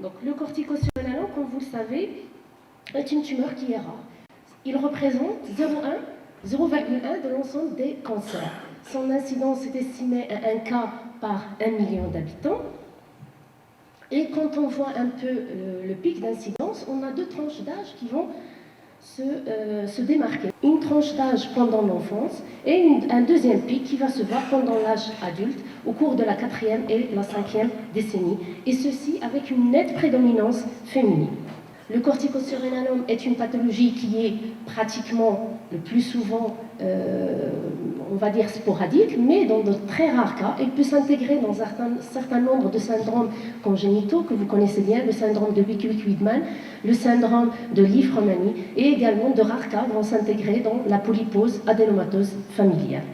Donc le corticosurrénalome, comme vous le savez, est une tumeur qui est rare. Il représente 0,1 de l'ensemble des cancers. Son incidence est estimée à 1 cas par 1 million d'habitants. Et quand on voit un peu le pic d'incidence, on a deux tranches d'âge qui vont se démarquer. Une tranche d'âge pendant l'enfance et un deuxième pic qui va se voir pendant l'âge adulte au cours de la 4e et la 5e décennie, et ceci avec une nette prédominance féminine. Le corticosurrénalome est une pathologie qui est pratiquement le plus souvent, on va dire, sporadique, mais dans de très rares cas, elle peut s'intégrer dans un certain nombre de syndromes congénitaux que vous connaissez bien, le syndrome de Wickwick-Wiedemann, le syndrome de Li-Frommani, et également de rares cas vont s'intégrer dans la polypose adénomatose familiale.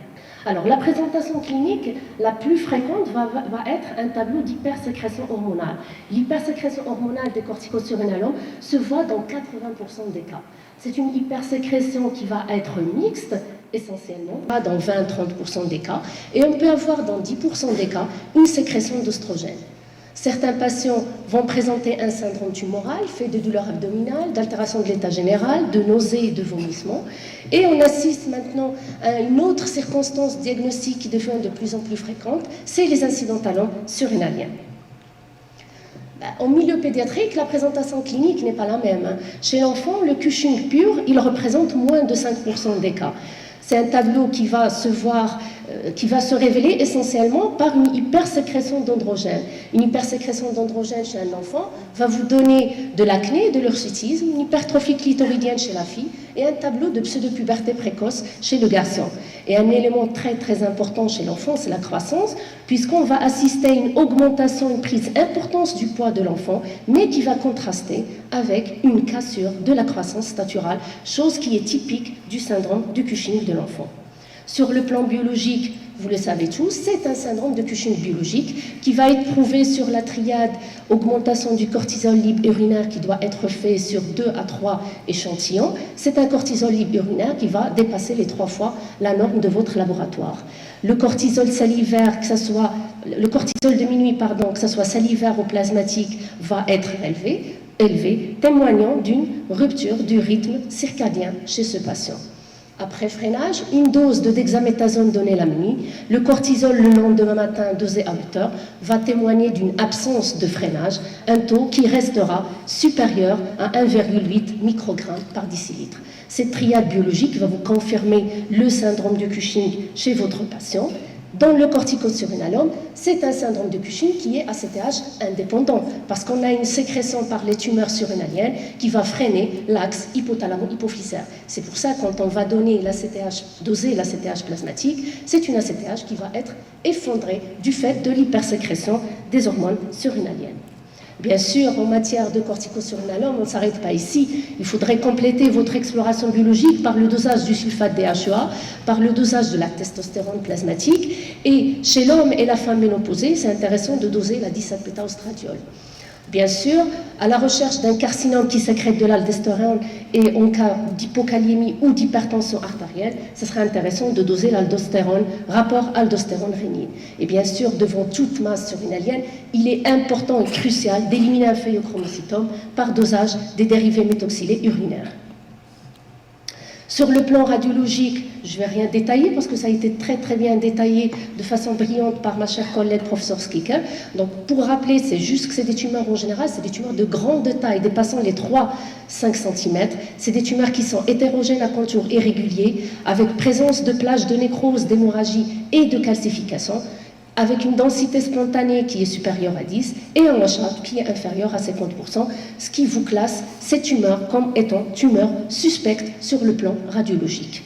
Alors, la présentation clinique la plus fréquente va être un tableau d'hypersécrétion hormonale. L'hypersécrétion hormonale des corticosurrénalomes se voit dans 80% des cas. C'est une hypersécrétion qui va être mixte, essentiellement, pas dans 20-30% des cas, et on peut avoir dans 10% des cas une sécrétion d'oestrogène. Certains patients vont présenter un syndrome tumoral fait de douleurs abdominales, d'altération de l'état général, de nausées et de vomissements. Et on assiste maintenant à une autre circonstance diagnostique qui devient de plus en plus fréquente, c'est les incidentalomes surrénaliens. En milieu pédiatrique, la présentation clinique n'est pas la même. Chez l'enfant, le Cushing pur, il représente moins de 5% des cas. C'est un tableau qui va se révéler essentiellement par une hypersécrétion d'androgène. Une hypersécrétion d'androgène chez un enfant va vous donner de l'acné, de l'hirsutisme, une hypertrophie clitoridienne chez la fille et un tableau de pseudopuberté précoce chez le garçon. Et un élément très très important chez l'enfant, c'est la croissance, puisqu'on va assister à une augmentation, une prise importante du poids de l'enfant, mais qui va contraster avec une cassure de la croissance staturale, chose qui est typique du syndrome du Cushing de l'enfant. Sur le plan biologique, vous le savez tous, c'est un syndrome de Cushing biologique qui va être prouvé sur la triade augmentation du cortisol libre urinaire qui doit être fait sur 2 à 3 échantillons. C'est un cortisol libre urinaire qui va dépasser les 3 fois la norme de votre laboratoire. Le cortisol salivaire, le cortisol de minuit, que ce soit salivaire ou plasmatique, va être élevé, témoignant d'une rupture du rythme circadien chez ce patient. Après freinage, une dose de dexaméthasone donnée la nuit, le cortisol le lendemain matin dosé à 8 heures va témoigner d'une absence de freinage, un taux qui restera supérieur à 1,8 microgrammes par décilitre. Cette triade biologique va vous confirmer le syndrome de Cushing chez votre patient. Dans le corticosurrénalome, c'est un syndrome de Cushing qui est ACTH indépendant, parce qu'on a une sécrétion par les tumeurs surrénaliennes qui va freiner l'axe hypothalamo-hypophysaire. C'est pour ça que quand on va donner doser l'ACTH plasmatique, c'est une ACTH qui va être effondrée du fait de l'hypersécrétion des hormones surrénaliennes. Bien sûr, en matière de corticosurrénalome, on ne s'arrête pas ici. Il faudrait compléter votre exploration biologique par le dosage du sulfate DHEA, par le dosage de la testostérone plasmatique. Et chez l'homme et la femme ménopausée, c'est intéressant de doser la disalpétaostradiol. Bien sûr, à la recherche d'un carcinome qui sécrète de l'aldostérone et en cas d'hypokaliémie ou d'hypertension artérielle, ce serait intéressant de doser l'aldostérone, rapport aldostérone-rénine. Et bien sûr, devant toute masse surrénalienne, il est important et crucial d'éliminer un phéochromocytome par dosage des dérivés méthoxylés urinaires. Sur le plan radiologique, je ne vais rien détailler parce que ça a été très très bien détaillé de façon brillante par ma chère collègue professeur Skicker. Donc pour rappeler, c'est juste que c'est des tumeurs en général, c'est des tumeurs de grande taille, dépassant les 3-5 cm. C'est des tumeurs qui sont hétérogènes à contours irréguliers, avec présence de plages de nécrose, d'hémorragie et de calcification, avec une densité spontanée qui est supérieure à 10 et un washout qui est inférieur à 50%, ce qui vous classe ces tumeurs comme étant tumeurs suspectes sur le plan radiologique.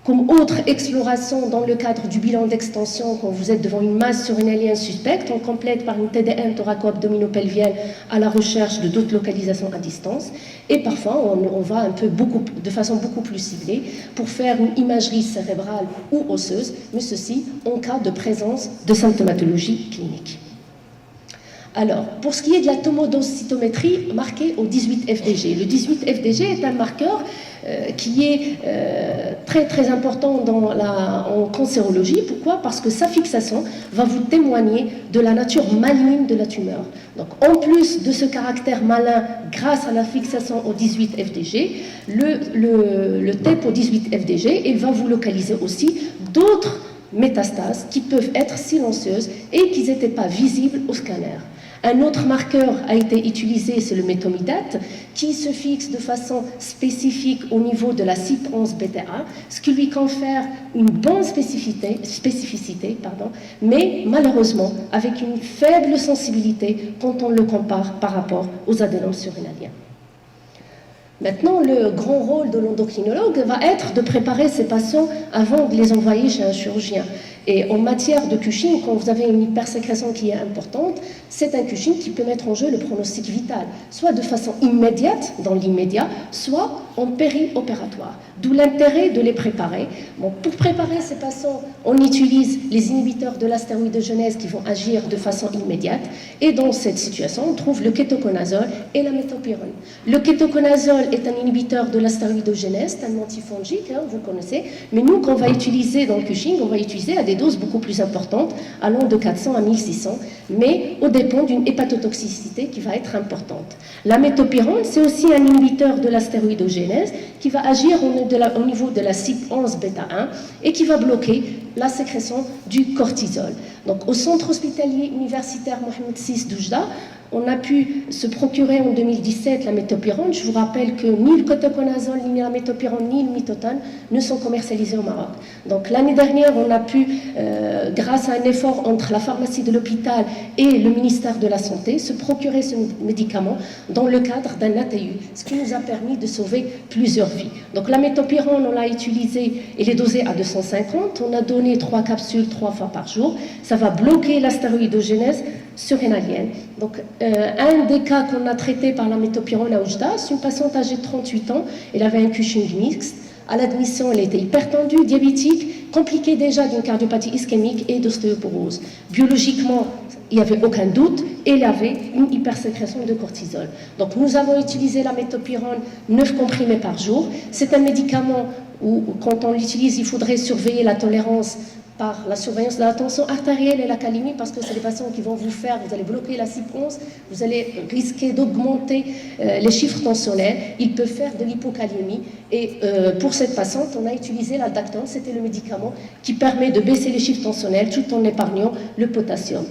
Comme autre exploration dans le cadre du bilan d'extension, quand vous êtes devant une masse surrénalienne suspecte, on complète par une TDM thoraco-abdominopelvienne à la recherche de d'autres localisations à distance. Et parfois, on va un peu de façon beaucoup plus ciblée pour faire une imagerie cérébrale ou osseuse, mais ceci en cas de présence de symptomatologie clinique. Alors, pour ce qui est de la tomodensitométrie marquée au 18 FDG, le 18 FDG est un marqueur qui est très très important en cancérologie. Pourquoi? Parce que sa fixation va vous témoigner de la nature maligne de la tumeur. Donc, en plus de ce caractère malin, grâce à la fixation au 18 FDG, le TEP au 18 FDG, il va vous localiser aussi d'autres métastases qui peuvent être silencieuses et qui n'étaient pas visibles au scanner. Un autre marqueur a été utilisé, c'est le méthomidate, qui se fixe de façon spécifique au niveau de la CYP11-bêta, ce qui lui confère une bonne spécificité, mais malheureusement avec une faible sensibilité quand on le compare par rapport aux adénomes surrénaliens. Maintenant, le grand rôle de l'endocrinologue va être de préparer ces patients avant de les envoyer chez un chirurgien. Et en matière de Cushing, quand vous avez une hypersécrétion qui est importante, c'est un Cushing qui peut mettre en jeu le pronostic vital, soit de façon immédiate, dans l'immédiat, soit en périopératoire. D'où l'intérêt de les préparer. Bon, pour préparer ces patients, on utilise les inhibiteurs de l'astéroïdogenèse qui vont agir de façon immédiate. Et dans cette situation, on trouve le kétoconazole et la métopyrone. Le kétoconazole est un inhibiteur de l'astéroïdogenèse, c'est un antifongique, vous connaissez. Mais nous, qu'on va utiliser dans le Cushing, on va utiliser à des doses beaucoup plus importantes, allant de 400 à 1600, mais au dépend d'une hépatotoxicité qui va être importante. La métopyrone, c'est aussi un inhibiteur de l'astéroïdogenèse qui va agir au niveau de la CYP11-bêta1 et qui va bloquer la sécrétion du cortisol. Donc, au centre hospitalier universitaire Mohamed VI d'Oujda, on a pu se procurer en 2017 la métopyrone. Je vous rappelle que ni le kétoconazole, ni la métopyrone, ni le mitotane ne sont commercialisés au Maroc. Donc l'année dernière, on a pu, grâce à un effort entre la pharmacie de l'hôpital et le ministère de la Santé, se procurer ce médicament dans le cadre d'un ATU, ce qui nous a permis de sauver plusieurs vies. Donc la métopyrone, on l'a utilisée, elle est dosée à 250. On a donné 3 capsules 3 fois par jour. Ça va bloquer l'astéroïdogenèse surrénalienne. Donc, un des cas qu'on a traité par la métopyrone à Oujda, c'est une patiente âgée de 38 ans. Elle avait un Cushing mixte. À l'admission, elle était hypertendue, diabétique, compliquée déjà d'une cardiopathie ischémique et d'ostéoporose. Biologiquement, il n'y avait aucun doute, et elle avait une hypersécrétion de cortisol. Donc, nous avons utilisé la métopyrone 9 comprimés par jour. C'est un médicament où, quand on l'utilise, il faudrait surveiller la tolérance par la surveillance de la tension artérielle et la calémie, parce que c'est des patients qui vont vous allez bloquer la CYP11, vous allez risquer d'augmenter les chiffres tensionnels, ils peuvent faire de l'hypocalémie. Et pour cette patiente, on a utilisé la Dactone, c'était le médicament qui permet de baisser les chiffres tensionnels tout en épargnant le potassium.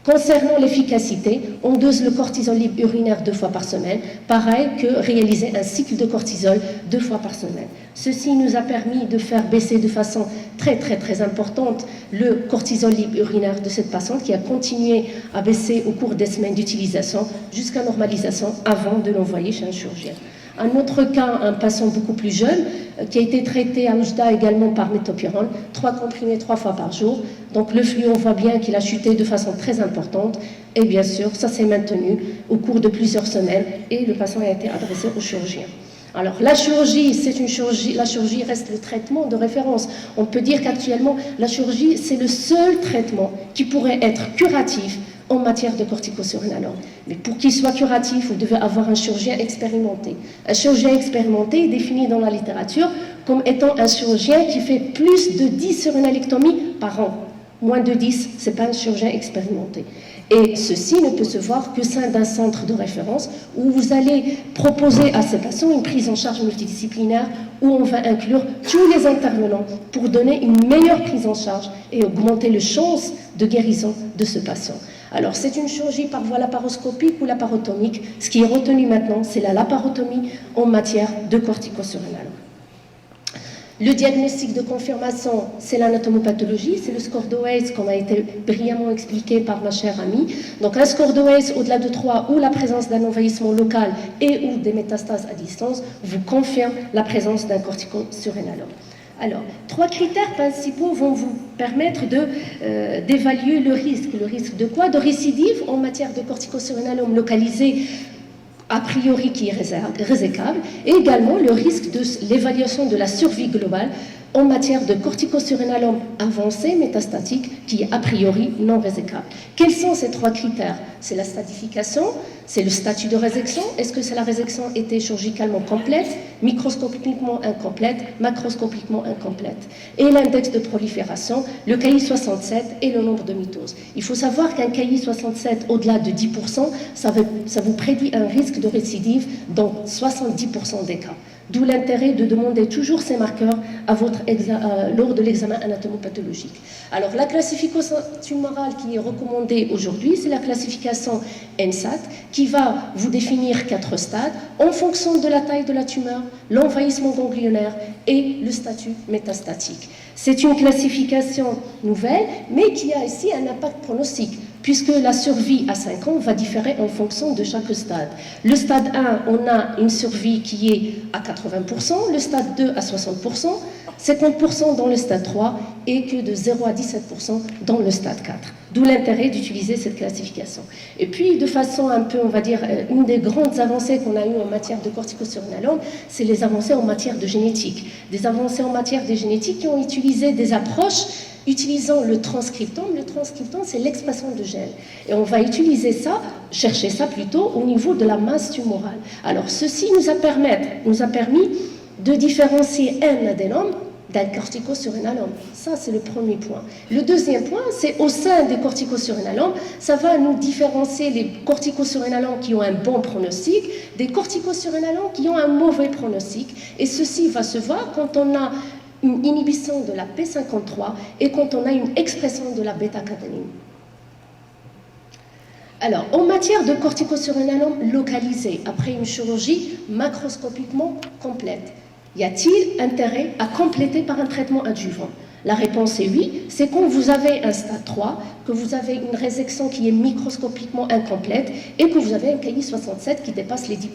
Concernant l'efficacité, on dose le cortisol libre urinaire 2 fois par semaine, pareil que réaliser un cycle de cortisol 2 fois par semaine. Ceci nous a permis de faire baisser de façon très importante le cortisol libre urinaire de cette patiente qui a continué à baisser au cours des semaines d'utilisation jusqu'à normalisation avant de l'envoyer chez un chirurgien. Un autre cas, un patient beaucoup plus jeune, qui a été traité à Oujda également par métopyrone, 3 comprimés 3 fois par jour. Donc le flux, on voit bien qu'il a chuté de façon très importante. Et bien sûr, ça s'est maintenu au cours de plusieurs semaines et le patient a été adressé au chirurgien. Alors la chirurgie, la chirurgie reste le traitement de référence. On peut dire qu'actuellement, la chirurgie, c'est le seul traitement qui pourrait être curatif en matière de corticosurrénalome. Mais pour qu'il soit curatif, vous devez avoir un chirurgien expérimenté. Un chirurgien expérimenté est défini dans la littérature comme étant un chirurgien qui fait plus de 10 surrénalectomies par an. Moins de 10, ce n'est pas un chirurgien expérimenté. Et ceci ne peut se voir que sein d'un centre de référence où vous allez proposer à ces patients une prise en charge multidisciplinaire où on va inclure tous les intervenants pour donner une meilleure prise en charge et augmenter les chances de guérison de ce patient. Alors, c'est une chirurgie par voie laparoscopique ou laparotomique. Ce qui est retenu maintenant, c'est la laparotomie en matière de corticosurrénalome. Le diagnostic de confirmation, c'est l'anatomopathologie, c'est le score d'Oweiss, comme a été brillamment expliqué par ma chère amie. Donc, un score d'Oweiss au-delà de 3 ou la présence d'un envahissement local et ou des métastases à distance vous confirme la présence d'un corticosurrénalome. Alors, 3 critères principaux vont vous permettre d'évaluer le risque. Le risque de quoi? De récidive en matière de corticosurrénalome localisé a priori qui est résécable, et également le risque de l'évaluation de la survie globale en matière de corticosurrénalome avancé métastatique qui est a priori non résécable. Quels sont ces trois critères? C'est la stadification, c'est le statut de résection, est-ce que la résection était chirurgicalement complète, microscopiquement incomplète, macroscopiquement incomplète, et l'index de prolifération, le KI67 et le nombre de mitoses. Il faut savoir qu'un KI67 au-delà de 10%, ça vous prédit un risque de récidive dans 70% des cas. D'où l'intérêt de demander toujours ces marqueurs lors de l'examen anatomopathologique. Alors, la classification tumorale qui est recommandée aujourd'hui, c'est la classification NSAT, qui va vous définir 4 stades en fonction de la taille de la tumeur, l'envahissement ganglionnaire et le statut métastatique. C'est une classification nouvelle, mais qui a ici un impact pronostique, puisque la survie à 5 ans va différer en fonction de chaque stade. Le stade 1, on a une survie qui est à 80%, le stade 2 à 60%, 50% dans le stade 3 et que de 0 à 17% dans le stade 4. D'où l'intérêt d'utiliser cette classification. Et puis, de façon un peu, on va dire, une des grandes avancées qu'on a eues en matière de corticosurrénalome, c'est les avancées en matière de génétique. Des avancées en matière de génétique qui ont utilisé des approches utilisant le transcriptome. Le transcriptome, c'est l'expression de gènes. Et on va utiliser ça, chercher ça plutôt au niveau de la masse tumorale. Alors, ceci nous a permis de différencier un adénome d'un corticosurrénalome. Ça, c'est le premier point. Le deuxième point, c'est au sein des corticosurrénalomes, ça va nous différencier les corticosurrénalomes qui ont un bon pronostic des corticosurrénalomes qui ont un mauvais pronostic. Et ceci va se voir quand on a une inhibition de la P53 et quand on a une expression de la bêta-caténine. Alors, en matière de corticosurrénalome localisé après une chirurgie macroscopiquement complète, y a-t-il intérêt à compléter par un traitement adjuvant? La réponse est oui. C'est quand vous avez un stade 3, que vous avez une résection qui est microscopiquement incomplète et que vous avez un KI67 qui dépasse les 10%.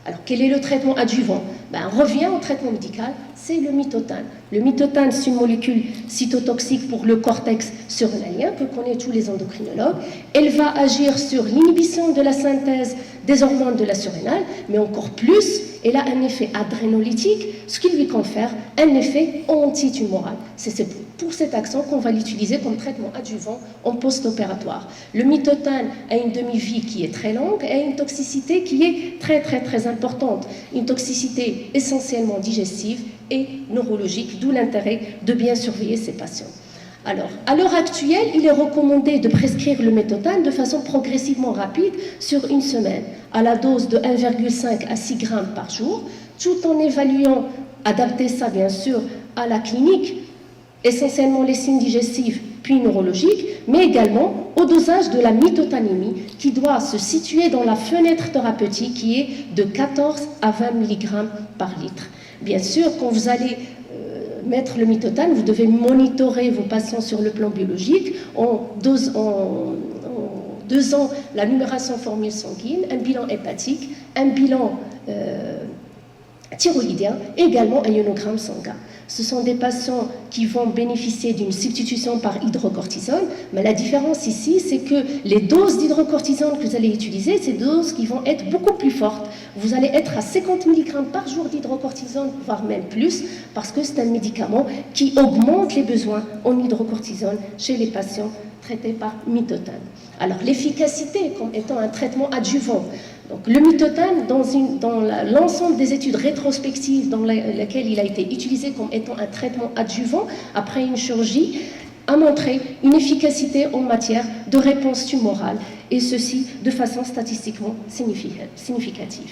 Alors, quel est le traitement adjuvant? On revient au traitement médical, c'est le mitotane. Le mitotane, c'est une molécule cytotoxique pour le cortex surrénalien que connaissent tous les endocrinologues. Elle va agir sur l'inhibition de la synthèse des hormones de la surrénale, mais encore plus, elle a un effet adrénolytique, ce qui lui confère un effet antitumoral. C'est pour cette action qu'on va l'utiliser comme traitement adjuvant en post-opératoire. Le mitotane a une demi-vie qui est très longue et a une toxicité qui est très très très importante. Une toxicité essentiellement digestive et neurologique, d'où l'intérêt de bien surveiller ces patients. Alors, à l'heure actuelle, il est recommandé de prescrire le mitotane de façon progressivement rapide sur une semaine, à la dose de 1,5 à 6 grammes par jour, tout en évaluant, adapter ça bien sûr à la clinique, essentiellement les signes digestifs puis neurologiques, mais également au dosage de la mitotanémie qui doit se situer dans la fenêtre thérapeutique qui est de 14 à 20 mg par litre. Bien sûr, quand vous allez mettre le mitotane, vous devez monitorer vos patients sur le plan biologique en dosant la numération formule sanguine, un bilan hépatique, un bilan thyroïdien et également un ionogramme sanguin. Ce sont des patients qui vont bénéficier d'une substitution par hydrocortisone, mais la différence ici, c'est que les doses d'hydrocortisone que vous allez utiliser, c'est des doses qui vont être beaucoup plus fortes. Vous allez être à 50 mg par jour d'hydrocortisone, voire même plus, parce que c'est un médicament qui augmente les besoins en hydrocortisone chez les patients traités par mitotane. Alors, l'efficacité comme étant un traitement adjuvant. Donc, le mitotane, dans l'ensemble des études rétrospectives dans lesquelles il a été utilisé comme étant un traitement adjuvant après une chirurgie, a montré une efficacité en matière de réponse tumorale, et ceci de façon statistiquement significative.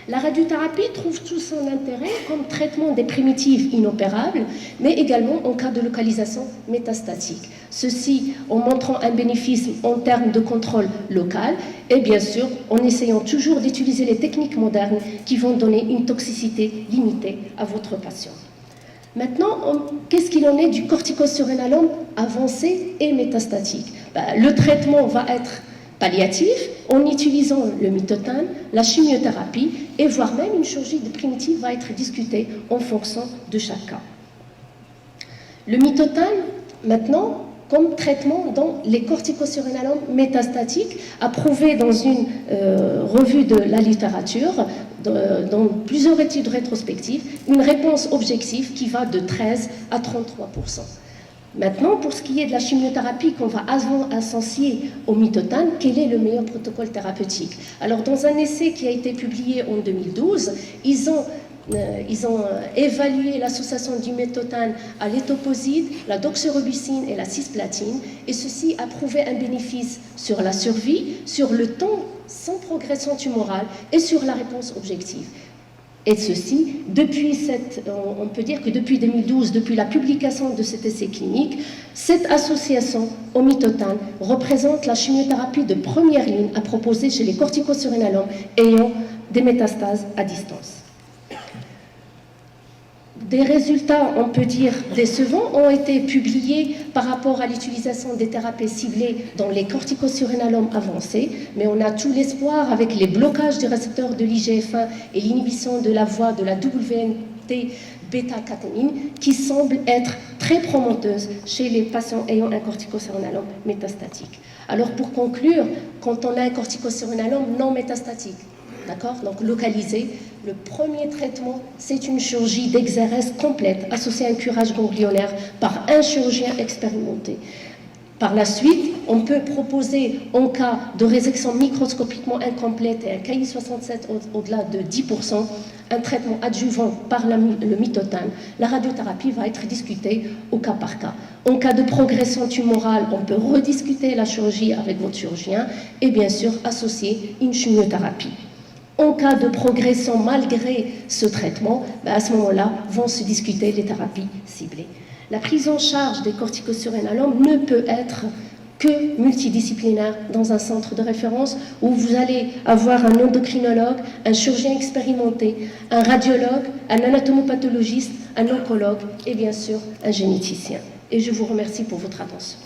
La radiothérapie trouve tout son intérêt comme traitement des primitives inopérables, mais également en cas de localisation métastatique. Ceci en montrant un bénéfice en termes de contrôle local et bien sûr en essayant toujours d'utiliser les techniques modernes qui vont donner une toxicité limitée à votre patient. Maintenant, qu'est-ce qu'il en est du corticosurrénalome avancé et métastatique? Le traitement va être palliatif en utilisant le mitotane, la chimiothérapie et voire même une chirurgie de primitive va être discutée en fonction de chaque cas. Le mitotane, maintenant, comme traitement dans les corticosurrénalomes métastatiques, approuvé dans une revue de la littérature, dans plusieurs études rétrospectives, une réponse objective qui va de 13 à 33%. Maintenant, pour ce qui est de la chimiothérapie qu'on va associer au mithotane, quel est le meilleur protocole thérapeutique? Alors, dans un essai qui a été publié en 2012, ils ont évalué l'association du mithotane à l'étoposide, la doxorubicine et la cisplatine, et ceci a prouvé un bénéfice sur la survie, sur le temps sans progression tumorale et sur la réponse objective. Et ceci, on peut dire que depuis 2012, depuis la publication de cet essai clinique, cette association au mithotane représente la chimiothérapie de première ligne à proposer chez les corticosurrénalomes ayant des métastases à distance. Des résultats, on peut dire, décevants ont été publiés par rapport à l'utilisation des thérapies ciblées dans les corticosurrénalomes avancés, mais on a tout l'espoir avec les blocages des récepteurs de l'IGF-1 et l'inhibition de la voie de la WNT bêta-caténine qui semblent être très prometteuses chez les patients ayant un corticosurrénalome métastatique. Alors pour conclure, quand on a un corticosurrénalome non métastatique, d'accord, donc localisé, le premier traitement, c'est une chirurgie d'exérèse complète associée à un curage ganglionnaire par un chirurgien expérimenté. Par la suite, on peut proposer, en cas de résection microscopiquement incomplète et un KI67 au-delà de 10%, un traitement adjuvant par le mithotane. La radiothérapie va être discutée au cas par cas. En cas de progression tumorale, on peut rediscuter la chirurgie avec votre chirurgien et bien sûr associer une chimiothérapie. En cas de progression malgré ce traitement, à ce moment-là, vont se discuter les thérapies ciblées. La prise en charge des corticosurrénalomes ne peut être que multidisciplinaire dans un centre de référence où vous allez avoir un endocrinologue, un chirurgien expérimenté, un radiologue, un anatomopathologiste, un oncologue et bien sûr un généticien. Et je vous remercie pour votre attention.